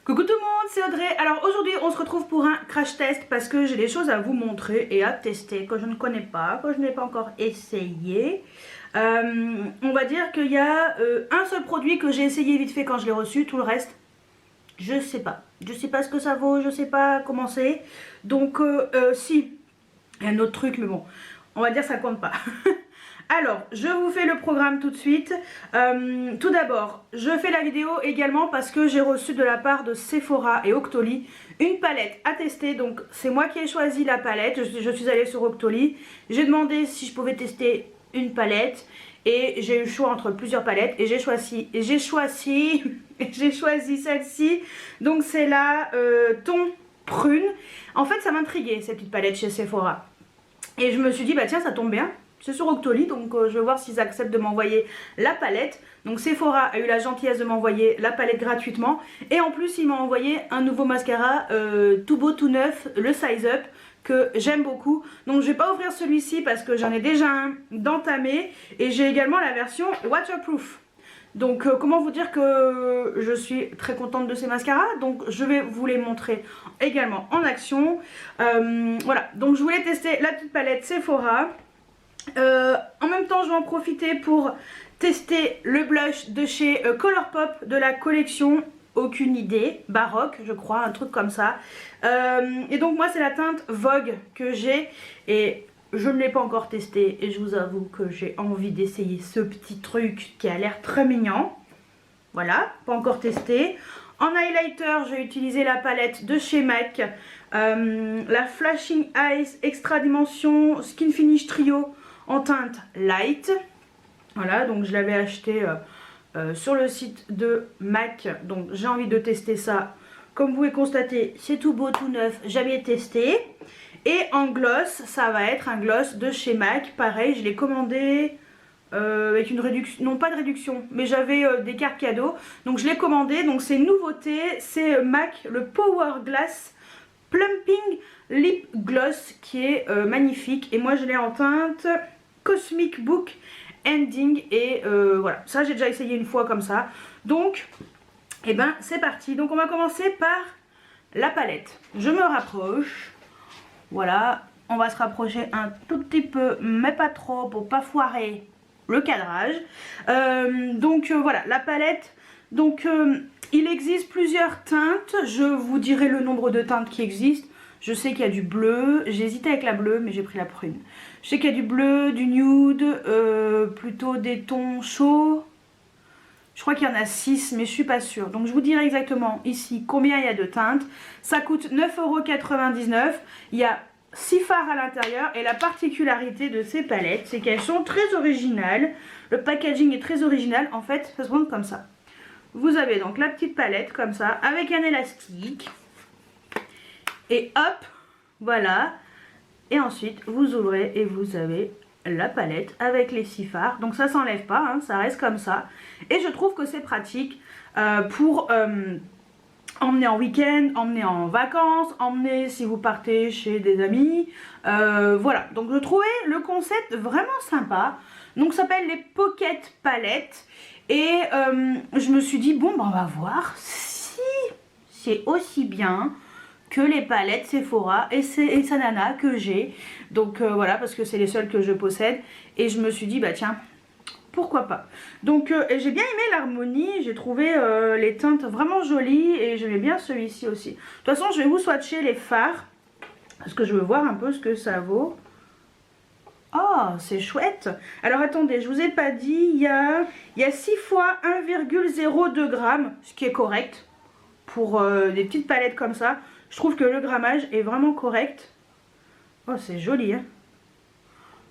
Coucou tout le monde, c'est Audrey. Alors aujourd'hui on se retrouve pour un crash test parce que j'ai des choses à vous montrer et à tester que je ne connais pas, que je n'ai pas encore essayé. On va dire qu'il y a un seul produit que j'ai essayé vite fait quand je l'ai reçu, tout le reste je sais pas. Je sais pas ce que ça vaut, je sais pas comment c'est. Donc si, il y a un autre truc mais bon, on va dire ça compte pas. Alors, je vous fais le programme tout de suite. Tout d'abord, je fais la vidéo également parce que j'ai reçu de la part de Sephora et Octoly une palette à tester. Donc, c'est moi qui ai choisi la palette. Je suis allée sur Octoly. J'ai demandé si je pouvais tester une palette. Et j'ai eu le choix entre plusieurs palettes. Et j'ai choisi celle-ci. Donc, c'est la Ton Prune. En fait, ça m'intriguait cette petite palette chez Sephora. Et je me suis dit, bah tiens, ça tombe bien. C'est sur Octoly, donc je vais voir s'ils acceptent de m'envoyer la palette. Donc Sephora a eu la gentillesse de m'envoyer la palette gratuitement. Et en plus, il m'a envoyé un nouveau mascara tout beau, tout neuf, le Size Up, que j'aime beaucoup. Donc je vais pas ouvrir celui-ci parce que j'en ai déjà un d'entamé. Et j'ai également la version waterproof. Donc comment vous dire que je suis très contente de ces mascaras. Donc je vais vous les montrer également en action. Voilà, donc je voulais tester la petite palette Sephora. En même temps je vais en profiter pour tester le blush de chez Colourpop de la collection aucune idée, baroque je crois, un truc comme ça. Et donc moi c'est la teinte Vogue que j'ai et je ne l'ai pas encore testé et je vous avoue que j'ai envie d'essayer ce petit truc qui a l'air très mignon. Voilà, pas encore testé. En highlighter, j'ai utilisé la palette de chez MAC, la Flashing Eyes Extra Dimension Skin Finish Trio en teinte light. Voilà, donc je l'avais acheté sur le site de MAC, donc j'ai envie de tester ça. Comme vous pouvez constater, c'est tout beau, tout neuf, j'avais testé. Et en gloss, ça va être un gloss de chez MAC, pareil, je l'ai commandé avec une réduction, non pas de réduction, mais j'avais des cartes cadeaux, donc je l'ai commandé. Donc c'est une nouveauté, c'est MAC, le Power Glass Plumping Lip Gloss qui est magnifique. Et moi je l'ai en teinte Cosmic Book Ending et voilà, ça j'ai déjà essayé une fois comme ça. Donc et ben c'est parti. Donc on va commencer par la palette. Je me rapproche, voilà, on va se rapprocher un tout petit peu mais pas trop pour pas foirer le cadrage. Voilà la palette. Donc il existe plusieurs teintes, je vous dirai le nombre de teintes qui existent. Je sais qu'il y a du bleu, j'ai hésité avec la bleue mais j'ai pris la prune. Je sais qu'il y a du bleu, du nude, plutôt des tons chauds. Je crois qu'il y en a 6 mais je suis pas sûre. Donc je vous dirai exactement ici combien il y a de teintes. Ça coûte 9,99 €. Il y a 6 fards à l'intérieur et la particularité de ces palettes c'est qu'elles sont très originales. Le packaging est très original. En fait ça se vend comme ça. Vous avez donc la petite palette comme ça avec un élastique. Et hop, voilà. Et ensuite vous ouvrez et vous avez la palette avec les 6 fards. Donc ça s'enlève pas, hein, ça reste comme ça. Et je trouve que c'est pratique pour emmener en week-end, emmener en vacances, emmener si vous partez chez des amis. Voilà, donc je trouvais le concept vraiment sympa. Donc ça s'appelle les Pocket Palettes. Et je me suis dit, bon, ben, on va voir si c'est aussi bien que les palettes Sephora et Sanana que j'ai. Donc voilà, parce que c'est les seules que je possède. Et je me suis dit, bah tiens, pourquoi pas. Donc j'ai bien aimé l'harmonie, j'ai trouvé les teintes vraiment jolies et j'aimais bien celui-ci aussi. De toute façon je vais vous swatcher les fards parce que je veux voir un peu ce que ça vaut. Oh c'est chouette. Alors attendez, je vous ai pas dit, il y a 6 fois 1,02 g, ce qui est correct pour des petites palettes comme ça. Je trouve que le grammage est vraiment correct. Oh c'est joli hein.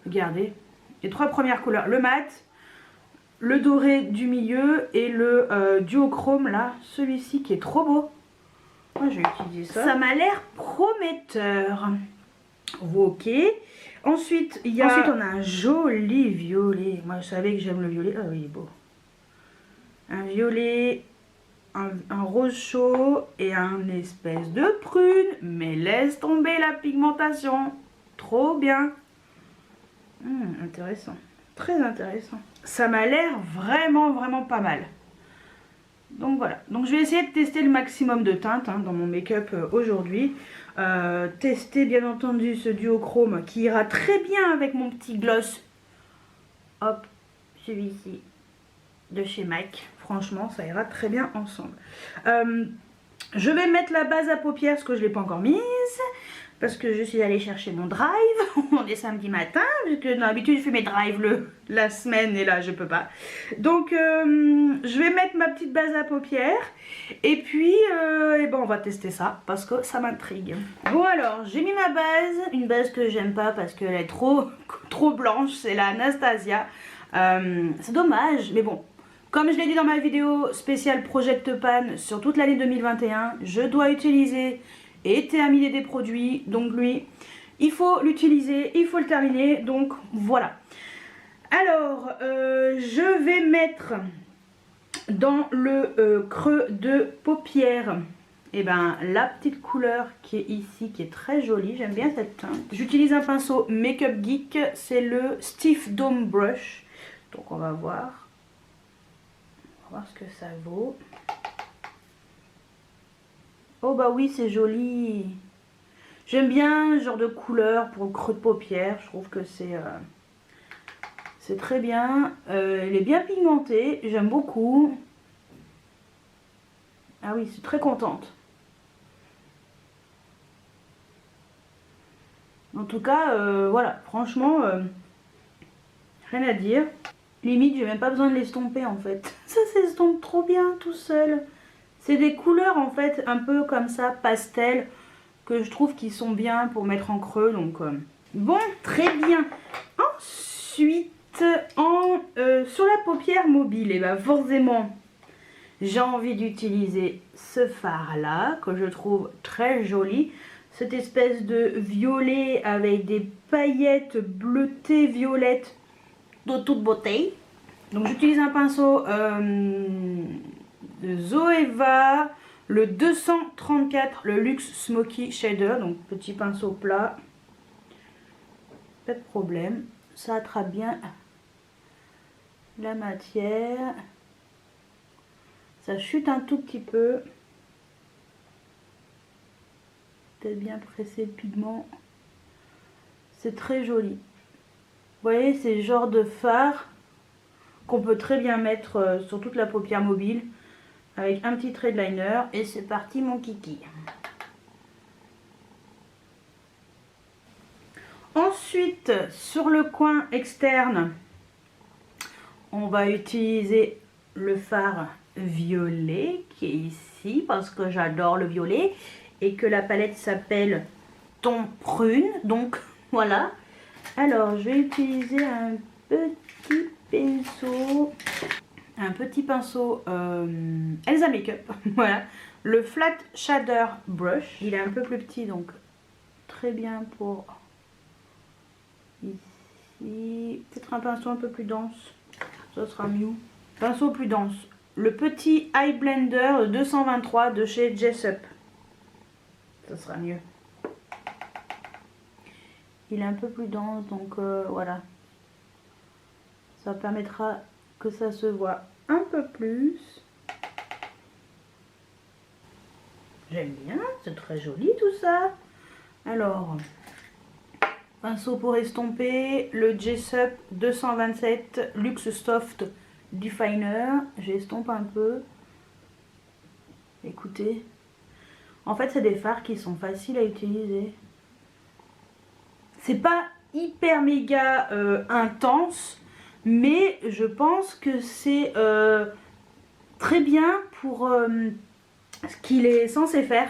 Regardez, les 3 premières couleurs, le mat, le doré du milieu et le duochrome là, celui-ci qui est trop beau. Moi je vais utiliser ça. Ça m'a l'air prometteur. Ok. Ensuite on a un joli violet. Moi je savais que j'aime le violet. Ah oui il est beau. Un violet, un rose chaud et un espèce de prune. Mais laisse tomber la pigmentation. Trop bien. Intéressant. Très intéressant. Ça m'a l'air vraiment pas mal. Donc voilà, donc je vais essayer de tester le maximum de teintes dans mon make-up aujourd'hui. Tester bien entendu ce duochrome qui ira très bien avec mon petit gloss. Hop, celui-ci de chez MAC. Franchement, ça ira très bien ensemble. Je vais mettre la base à paupières parce que je ne l'ai pas encore mise. Parce que je suis allée chercher mon drive. On est samedi matin. Vu que d'habitude je fais mes drives la semaine et là je peux pas. Donc je vais mettre ma petite base à paupières. Et puis et ben, on va tester ça parce que ça m'intrigue. Bon alors j'ai mis ma base. Une base que j'aime pas parce qu'elle est trop blanche. C'est la Anastasia. C'est dommage mais bon. Comme je l'ai dit dans ma vidéo spéciale Project Pan sur toute l'année 2021, je dois utiliser et terminer des produits. Donc lui, il faut l'utiliser, il faut le terminer. Donc voilà. Alors, je vais mettre dans le creux de paupière et ben, la petite couleur qui est ici, qui est très jolie. J'aime bien cette teinte. J'utilise un pinceau Makeup Geek, c'est le Stiff Dome Brush. Donc on va voir. On va voir ce que ça vaut. Oh bah oui, c'est joli. J'aime bien ce genre de couleur pour le creux de paupière. Je trouve que c'est très bien. Il est bien pigmenté. J'aime beaucoup. Ah oui, c'est très contente. En tout cas, voilà. Franchement, rien à dire. Limite, j'ai même pas besoin de l'estomper en fait. Ça s'estompe trop bien tout seul. C'est des couleurs en fait un peu comme ça, pastel, que je trouve qui sont bien pour mettre en creux. Donc bon, très bien. Ensuite, sur la paupière mobile, et ben forcément, j'ai envie d'utiliser ce fard là, que je trouve très joli. Cette espèce de violet avec des paillettes bleutées violettes de toute beauté. Donc j'utilise un pinceau de Zoeva, le 234, le Luxe Smoky Shader, donc petit pinceau plat, pas de problème, ça attrape bien la matière, ça chute un tout petit peu, peut-être bien pressé le pigment, c'est très joli. Vous voyez, c'est le genre de fard qu'on peut très bien mettre sur toute la paupière mobile avec un petit trait de liner et c'est parti mon kiki. Ensuite, sur le coin externe, on va utiliser le fard violet qui est ici parce que j'adore le violet et que la palette s'appelle Ton Prune. Donc voilà. Alors, je vais utiliser un petit pinceau Elsa Makeup, voilà, le Flat Shader Brush. Il est un peu plus petit, donc très bien pour ici. Peut-être un pinceau un peu plus dense, ça sera mieux. Pinceau plus dense. Le petit Eye Blender 223 de chez Jessup, ça sera mieux. Il est un peu plus dense, donc voilà. Ça permettra que ça se voit un peu plus. J'aime bien, c'est très joli tout ça. Alors, pinceau pour estomper, le Jessup 227 Luxe Soft Definer. J'estompe un peu. Écoutez. En fait, c'est des fards qui sont faciles à utiliser. C'est pas hyper méga intense. Mais je pense que c'est très bien pour ce qu'il est censé faire,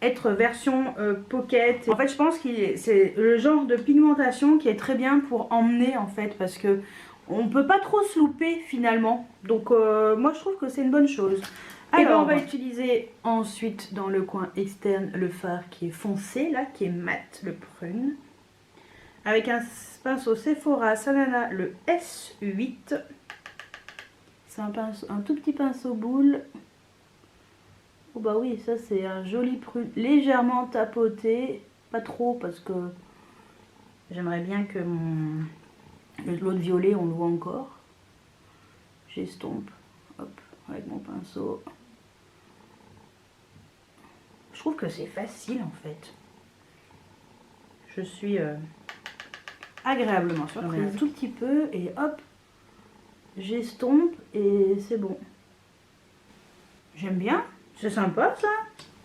être version pocket. En fait, je pense que c'est le genre de pigmentation qui est très bien pour emmener en fait, parce que on peut pas trop se louper finalement. Donc moi je trouve que c'est une bonne chose. Alors on va utiliser ensuite dans le coin externe le fard qui est foncé là, qui est mat, le prune. Avec un pinceau Sephora Sanana, le S8. C'est un tout petit pinceau boule. Oh bah oui, ça c'est un joli prune, légèrement tapoté. Pas trop parce que j'aimerais bien que l'autre violet on le voit encore. J'estompe, hop, avec mon pinceau. Je trouve que c'est facile en fait. Je suis agréablement surprise. Un tout petit peu et hop, j'estompe et c'est bon. J'aime bien, c'est sympa ça.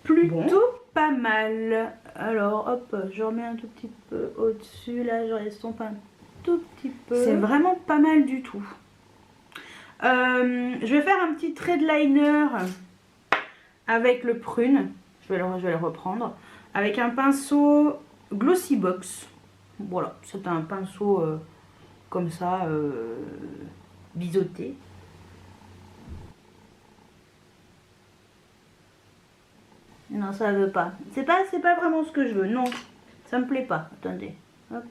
Plutôt pas mal. Alors hop, je remets un tout petit peu au-dessus. Là, je estompe un tout petit peu. C'est vraiment pas mal du tout. Je vais faire un petit trait de liner avec le prune. Je vais le reprendre. Avec un pinceau Glossy Box. Voilà, c'est un pinceau comme ça, biseauté. Non, ça veut pas. C'est pas vraiment ce que je veux. Non, ça me plaît pas. Attendez. Hop.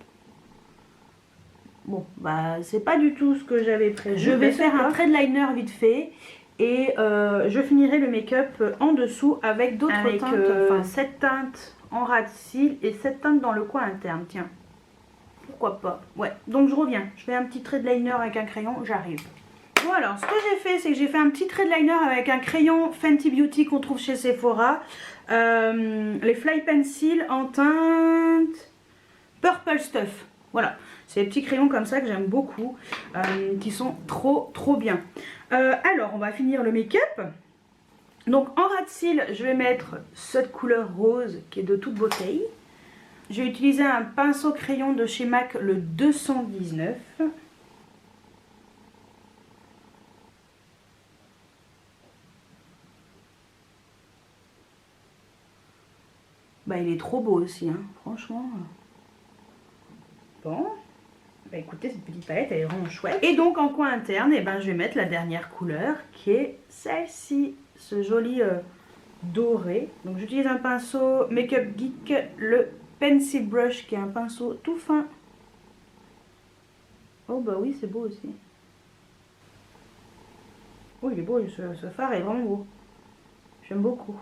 Bon, bah c'est pas du tout ce que j'avais prévu. Je vais faire un trait de liner vite fait. Et je finirai le make-up en dessous avec d'autres teintes. Enfin, cette teinte en ras de cils et cette teinte dans le coin interne. Tiens. Pourquoi pas. Ouais, donc je reviens. Je fais un petit trait de liner avec un crayon. J'arrive. Bon alors, ce que j'ai fait, c'est que j'ai fait un petit trait de liner avec un crayon Fenty Beauty qu'on trouve chez Sephora. Les Fly Pencil en teinte Purple Stuff. Voilà, c'est des petits crayons comme ça que j'aime beaucoup, qui sont trop bien. Alors, on va finir le make-up. Donc, en ras de cils, je vais mettre cette couleur rose qui est de toute beauté. Je vais utiliser un pinceau crayon de chez MAC, le 219. Bah, il est trop beau aussi, hein, franchement. Bon, bah écoutez, cette petite palette, elle est vraiment chouette. Et donc, en coin interne, eh ben, je vais mettre la dernière couleur, qui est celle-ci, ce joli doré. Donc, j'utilise un pinceau Makeup Geek, le Pencil Brush, qui est un pinceau tout fin. Oh, bah oui, c'est beau aussi. Oh, il est beau, ce fard est vraiment beau. J'aime beaucoup.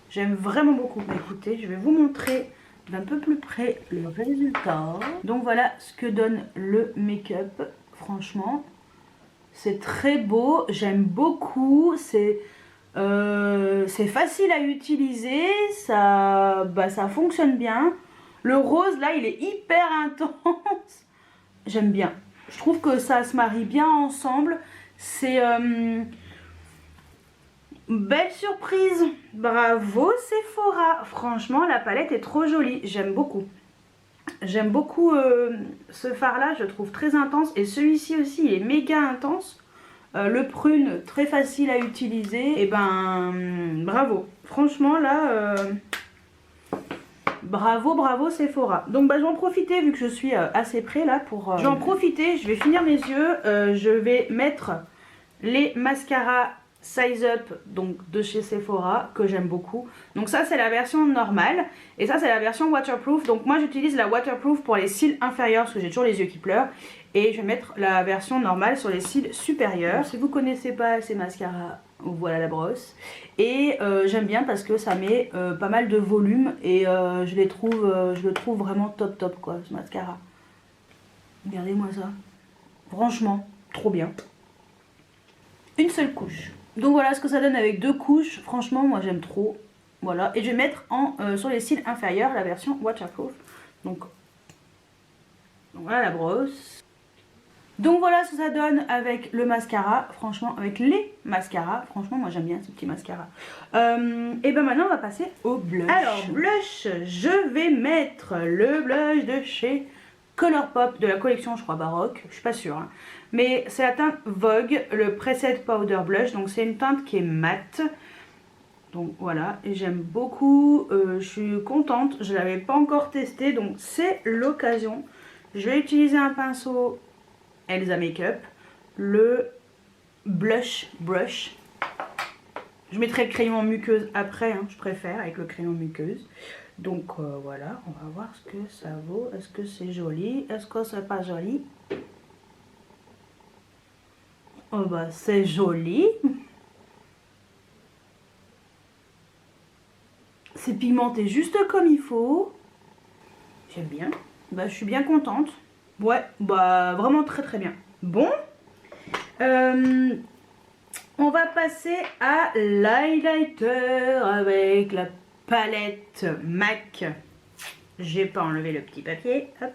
J'aime vraiment beaucoup. Bah, écoutez, je vais vous montrer d'un peu plus près le résultat. Donc voilà ce que donne le make-up. Franchement, c'est très beau. J'aime beaucoup. C'est facile à utiliser. Ça fonctionne bien. Le rose, là, il est hyper intense. J'aime bien. Je trouve que ça se marie bien ensemble. C'est... belle surprise, bravo Sephora, franchement la palette est trop jolie, j'aime beaucoup. J'aime beaucoup ce fard là, je le trouve très intense et celui-ci aussi il est méga intense. Le prune très facile à utiliser, et ben bravo, franchement là bravo Sephora. Donc bah, je vais en profiter vu que je suis assez près là pour... Je vais en profiter, je vais finir mes yeux, je vais mettre les mascaras Size Up, donc de chez Sephora, que j'aime beaucoup. Donc ça c'est la version normale et ça c'est la version waterproof. Donc moi j'utilise la waterproof pour les cils inférieurs parce que j'ai toujours les yeux qui pleurent. Et je vais mettre la version normale sur les cils supérieurs. Donc, si vous connaissez pas ces mascaras, voilà la brosse. Et j'aime bien parce que ça met pas mal de volume et je le trouve vraiment top quoi, ce mascara. Regardez-moi ça. Franchement, trop bien. Une seule couche. Donc voilà ce que ça donne avec deux couches. Franchement, moi j'aime trop. Voilà. Et je vais mettre sur les cils inférieurs la version waterproof. Donc voilà la brosse. Donc voilà ce que ça donne avec le mascara. Franchement, avec les mascaras. Franchement, moi j'aime bien ces petits mascaras. Et ben maintenant on va passer au blush. Alors blush, je vais mettre le blush de chez Colourpop de la collection, je crois, baroque. Je suis pas sûre. Hein. Mais c'est la teinte Vogue, le Preset Powder Blush. Donc c'est une teinte qui est mate. Donc voilà, et j'aime beaucoup. Je suis contente. Je ne l'avais pas encore testé, donc c'est l'occasion. Je vais utiliser un pinceau Elsa Makeup, le Blush Brush. Je mettrai le crayon en muqueuse après, hein, je préfère, avec le crayon muqueuse. Donc voilà, on va voir ce que ça vaut. Est-ce que c'est joli? Est-ce que c'est pas joli? Oh bah c'est joli. C'est pigmenté juste comme il faut. J'aime bien. Bah je suis bien contente. Ouais, bah vraiment très bien. Bon. On va passer à l'highlighter avec la palette MAC. J'ai pas enlevé le petit papier. Hop.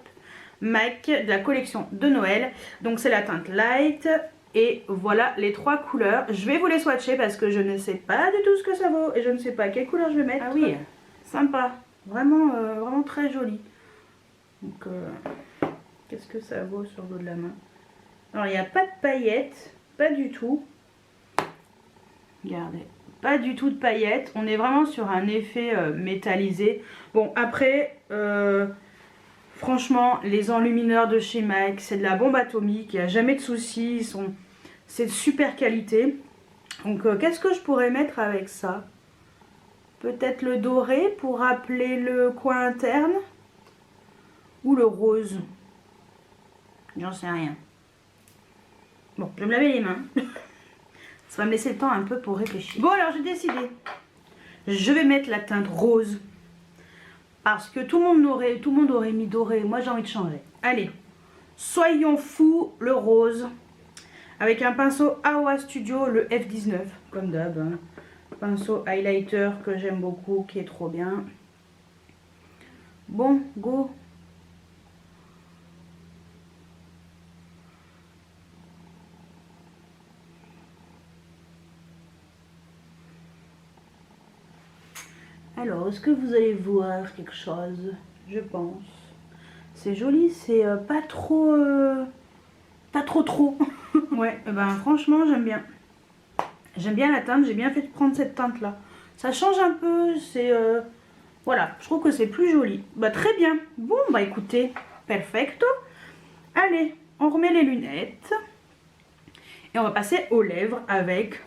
MAC de la collection de Noël. Donc c'est la teinte light. Et voilà les 3 couleurs. Je vais vous les swatcher parce que je ne sais pas du tout ce que ça vaut. Et je ne sais pas quelle couleur je vais mettre. Ah oui, sympa. Vraiment, vraiment très joli. Donc, qu'est-ce que ça vaut sur le dos de la main? Alors, il n'y a pas de paillettes. Pas du tout. Regardez. Pas du tout de paillettes. On est vraiment sur un effet métallisé. Bon, après... franchement, les enlumineurs de chez MAC, c'est de la bombe atomique, il n'y a jamais de soucis, c'est de super qualité. Donc qu'est-ce que je pourrais mettre avec ça? Peut-être le doré pour rappeler le coin interne? Ou le rose? J'en sais rien. Bon, je vais me laver les mains. Ça va me laisser le temps un peu pour réfléchir. Bon, alors j'ai décidé. Je vais mettre la teinte rose. Parce que tout le monde aurait mis doré. Moi, j'ai envie de changer. Allez, soyons fous, le rose. Avec un pinceau AOA Studio, le F19. Comme d'hab. Hein. Pinceau highlighter que j'aime beaucoup, qui est trop bien. Bon, go. Alors, est-ce que vous allez voir quelque chose? Je pense. C'est joli, c'est pas trop... pas trop. Ouais, ben franchement, j'aime bien. J'aime bien la teinte, j'ai bien fait de prendre cette teinte-là. Ça change un peu, c'est... voilà, je trouve que c'est plus joli. Bah très bien. Bon, bah écoutez, perfecto. Allez, on remet les lunettes. Et on va passer aux lèvres avec...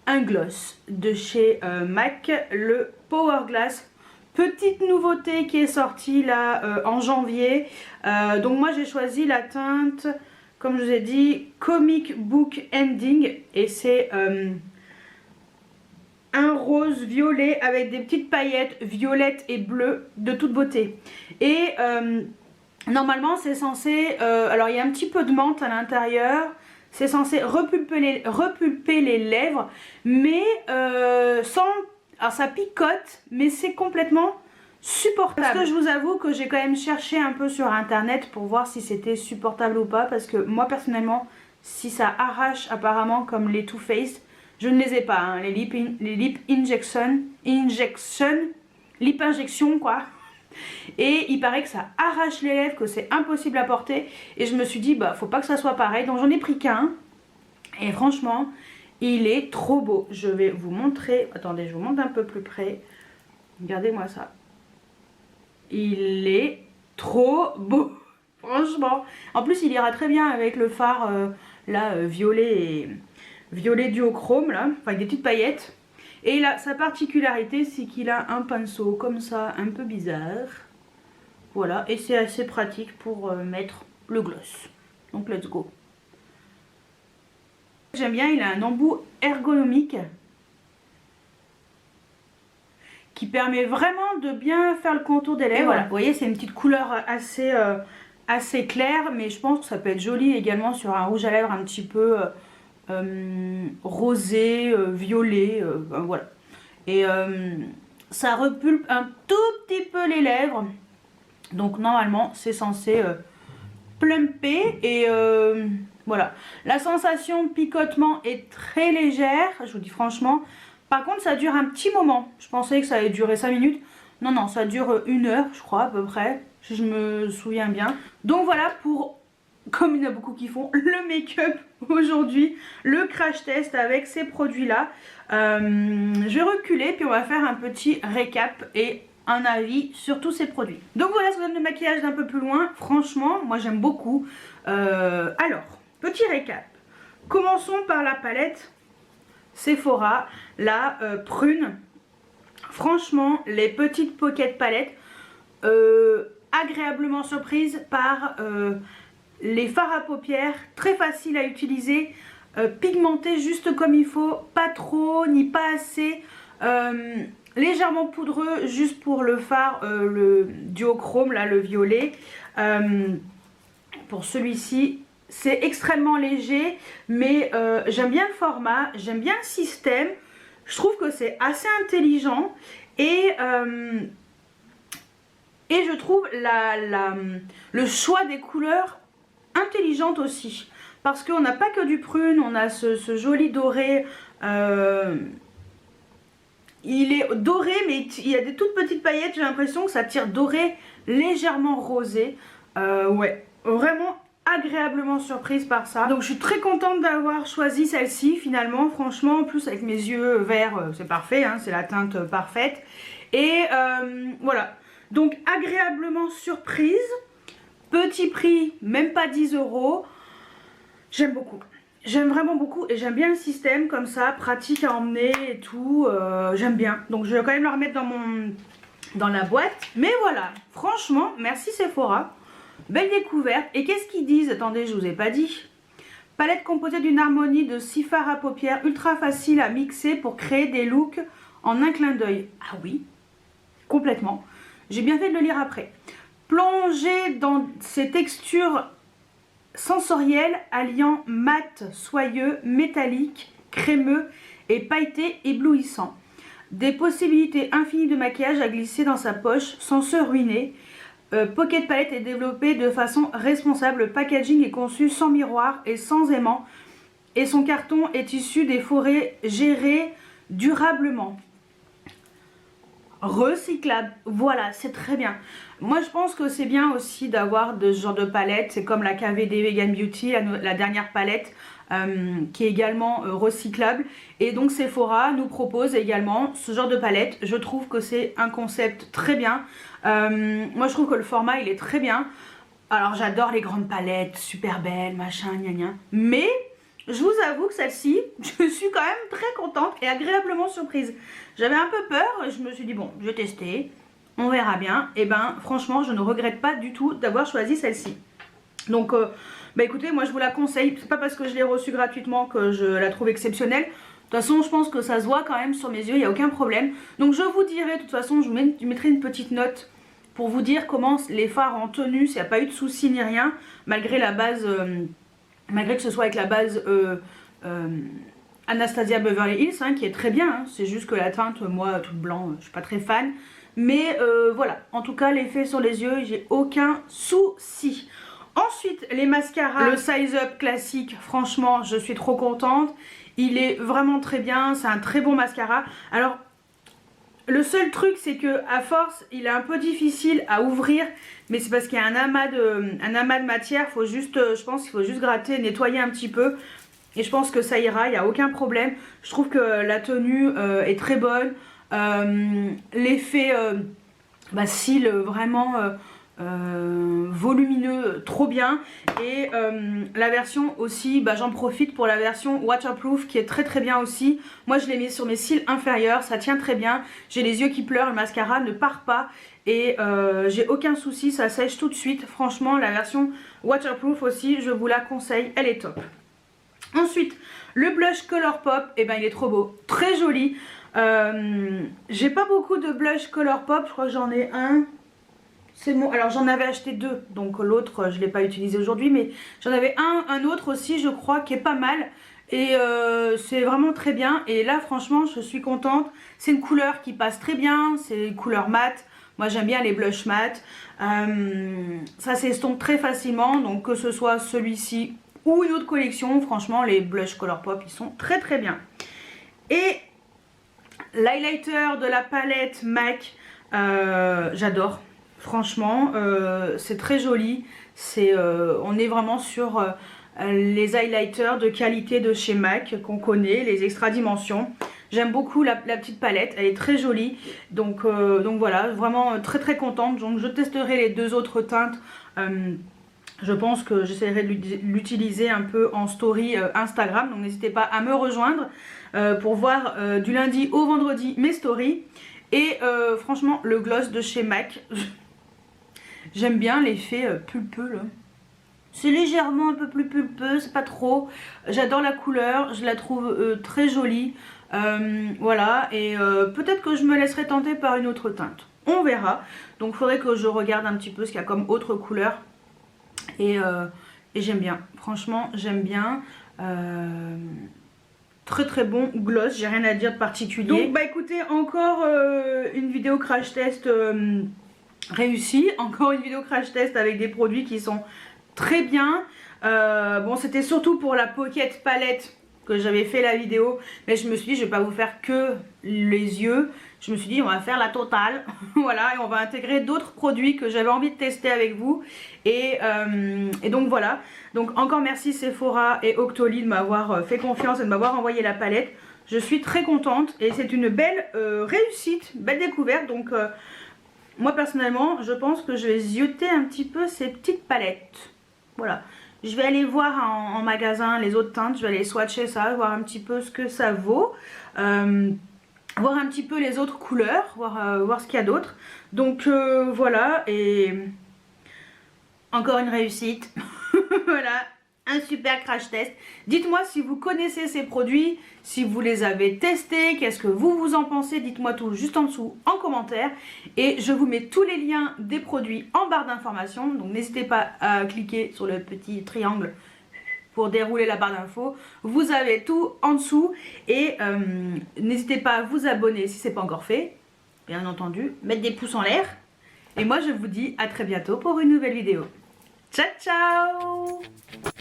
un gloss de chez MAC, le Power Glass. Petite nouveauté qui est sortie là en janvier. Donc moi j'ai choisi la teinte, comme je vous ai dit, Comic Book Ending. Et c'est un rose violet avec des petites paillettes violettes et bleues de toute beauté. Et normalement c'est censé... alors il y a un petit peu de menthe à l'intérieur. C'est censé repulper les lèvres, mais sans... Alors ça picote, mais c'est complètement supportable. Parce que je vous avoue que j'ai quand même cherché un peu sur internet pour voir si c'était supportable ou pas. Parce que moi personnellement, si ça arrache apparemment comme les Too Faced, je ne les ai pas. Hein, les lip injection quoi. Et il paraît que ça arrache les lèvres, que c'est impossible à porter. Et je me suis dit, bah faut pas que ça soit pareil. Donc j'en ai pris qu'un. Et franchement, il est trop beau. Je vais vous montrer. Attendez, je vous montre un peu plus près. Regardez-moi ça. Il est trop beau. Franchement. En plus, il ira très bien avec le fard là, violet duochrome là. Enfin, avec des petites paillettes. Et là, sa particularité, c'est qu'il a un pinceau comme ça, un peu bizarre. Voilà, et c'est assez pratique pour mettre le gloss. Donc, let's go. J'aime bien, il a un embout ergonomique qui permet vraiment de bien faire le contour des lèvres. Et voilà, vous voyez, c'est une petite couleur assez claire, mais je pense que ça peut être joli également sur un rouge à lèvres un petit peu... rosé, violet, voilà. Et ça repulpe un tout petit peu les lèvres. Donc normalement c'est censé plumper. Et voilà. La sensation picotement est très légère, je vous dis franchement. Par contre ça dure un petit moment. Je pensais que ça allait durer 5 minutes. Non, non, ça dure 1 heure je crois à peu près. Si je me souviens bien. Donc voilà pour... Comme il y en a beaucoup qui font, le make-up aujourd'hui, le crash test avec ces produits-là. Je vais reculer, puis on va faire un petit récap et un avis sur tous ces produits. Donc voilà, ça donne le maquillage d'un peu plus loin. Franchement, moi j'aime beaucoup. Alors, petit récap. Commençons par la palette Sephora, la prune. Franchement, les petites pocket palettes, agréablement surprise par... les fards à paupières, très faciles à utiliser, pigmentés juste comme il faut, pas trop ni pas assez, légèrement poudreux juste pour le fard, le duochrome, là le violet. Pour celui-ci, c'est extrêmement léger, mais j'aime bien le format, j'aime bien le système. Je trouve que c'est assez intelligent Et je trouve le choix des couleurs intelligente aussi. Parce qu'on n'a pas que du prune, on a ce joli doré. Il est doré, mais il y a des toutes petites paillettes. J'ai l'impression que ça tire doré légèrement rosé. Ouais, vraiment agréablement surprise par ça. Donc je suis très contente d'avoir choisi celle-ci finalement. Franchement, en plus avec mes yeux verts, c'est parfait, hein, c'est la teinte parfaite. Et voilà, donc agréablement surprise. Petit prix, même pas 10 €. J'aime beaucoup. J'aime vraiment beaucoup et j'aime bien le système comme ça, pratique à emmener et tout. J'aime bien. Donc je vais quand même le remettre dans la boîte. Mais voilà, franchement, merci Sephora. Belle découverte. Et qu'est-ce qu'ils disent? Attendez, je vous ai pas dit. Palette composée d'une harmonie de 6 fards à paupières ultra facile à mixer pour créer des looks en un clin d'œil. Ah oui, complètement. J'ai bien fait de le lire après. Plongez dans ces textures sensorielles alliant mat, soyeux, métallique, crémeux et pailleté éblouissant. Des possibilités infinies de maquillage à glisser dans sa poche sans se ruiner. Pocket Palette est développée de façon responsable. Le packaging est conçu sans miroir et sans aimant. Et son carton est issu des forêts gérées durablement. Recyclable, voilà, c'est très bien. Moi je pense que c'est bien aussi d'avoir de ce genre de palette. C'est comme la KVD Vegan Beauty, la dernière palette qui est également recyclable. Et donc Sephora nous propose également ce genre de palette. Je trouve que c'est un concept très bien. Moi je trouve que le format il est très bien. Alors j'adore les grandes palettes, super belles, machin, gna gna. Mais je vous avoue que celle-ci, je suis quand même très contente et agréablement surprise. J'avais un peu peur, je me suis dit bon, je vais tester, on verra bien. Et ben franchement, je ne regrette pas du tout d'avoir choisi celle-ci. Donc, bah écoutez, moi je vous la conseille. C'est pas parce que je l'ai reçue gratuitement que je la trouve exceptionnelle. De toute façon, je pense que ça se voit quand même sur mes yeux, il n'y a aucun problème. Donc je vous dirai, de toute façon, je mettrai une petite note pour vous dire comment les fards ont tenu, s'il n'y a pas eu de soucis ni rien, malgré la base... malgré que ce soit avec la base Anastasia Beverly Hills, hein, qui est très bien, hein. C'est juste que la teinte, moi, toute blanc, je suis pas très fan. Mais voilà, en tout cas, l'effet sur les yeux, j'ai aucun souci. Ensuite, les mascaras, le Size Up classique, franchement, je suis trop contente. Il est vraiment très bien, c'est un très bon mascara. Alors, le seul truc, c'est que à force, il est un peu difficile à ouvrir, mais c'est parce qu'il y a un amas de matière. Faut juste, je pense qu'il faut juste gratter, nettoyer un petit peu. Et je pense que ça ira, il n'y a aucun problème. Je trouve que la tenue est très bonne. L'effet cils vraiment volumineux, trop bien. Et la version aussi, j'en profite pour la version waterproof qui est très très bien aussi. Moi je l'ai mis sur mes cils inférieurs, ça tient très bien. J'ai les yeux qui pleurent, le mascara ne part pas. Et j'ai aucun souci, ça sèche tout de suite. Franchement, la version waterproof aussi, je vous la conseille, elle est top. Ensuite, le blush Colourpop, et ben il est trop beau, très joli. J'ai pas beaucoup de blush Colourpop, je crois que j'en ai un. C'est bon. Alors j'en avais acheté deux, donc l'autre je l'ai pas utilisé aujourd'hui, mais j'en avais un autre aussi, je crois, qui est pas mal. Et c'est vraiment très bien. Et là franchement je suis contente. C'est une couleur qui passe très bien, c'est une couleur mat. Moi j'aime bien les blush mat. Ça s'estompe très facilement, donc que ce soit celui-ci ou une autre collection, franchement les blush Colourpop ils sont très très bien. Et l'highlighter de la palette MAC, j'adore. Franchement, c'est très joli. On est vraiment sur les highlighters de qualité de chez MAC qu'on connaît, les extra dimensions. J'aime beaucoup la petite palette, elle est très jolie. Donc voilà, vraiment très très contente. Donc je testerai les deux autres teintes. Je pense que j'essaierai de l'utiliser un peu en story Instagram. Donc n'hésitez pas à me rejoindre pour voir du lundi au vendredi mes stories. Et franchement, le gloss de chez MAC, j'aime bien l'effet pulpeux là. C'est légèrement un peu plus pulpeux, c'est pas trop. J'adore la couleur, je la trouve très jolie. Voilà, et peut-être que je me laisserai tenter par une autre teinte. On verra. Donc il faudrait que je regarde un petit peu ce qu'il y a comme autre couleur. Et j'aime bien. Franchement, j'aime bien. très très bon gloss, j'ai rien à dire de particulier. Donc bah écoutez, encore une vidéo crash test réussie, encore une vidéo crash test avec des produits qui sont très bien. Bon, c'était surtout pour la Pocket Palette que j'avais fait la vidéo, mais je me suis dit je vais pas vous faire que les yeux, je me suis dit on va faire la totale. Voilà, et on va intégrer d'autres produits que j'avais envie de tester avec vous, et donc voilà. Donc encore merci Sephora et Octoly de m'avoir fait confiance et de m'avoir envoyé la palette. Je suis très contente et c'est une belle réussite, belle découverte. Donc moi personnellement je pense que je vais zioter un petit peu ces petites palettes. Voilà. Je vais aller voir en magasin les autres teintes, je vais aller swatcher ça, voir un petit peu ce que ça vaut, voir un petit peu les autres couleurs, voir ce qu'il y a d'autre. Donc voilà, et encore une réussite. Voilà, un super crash test. Dites-moi si vous connaissez ces produits, si vous les avez testés, qu'est-ce que vous en pensez, dites-moi tout juste en dessous en commentaire. Et je vous mets tous les liens des produits en barre d'informations, donc n'hésitez pas à cliquer sur le petit triangle pour dérouler la barre d'infos. Vous avez tout en dessous et n'hésitez pas à vous abonner si ce n'est pas encore fait, bien entendu, mettre des pouces en l'air. Et moi je vous dis à très bientôt pour une nouvelle vidéo. Ciao ciao!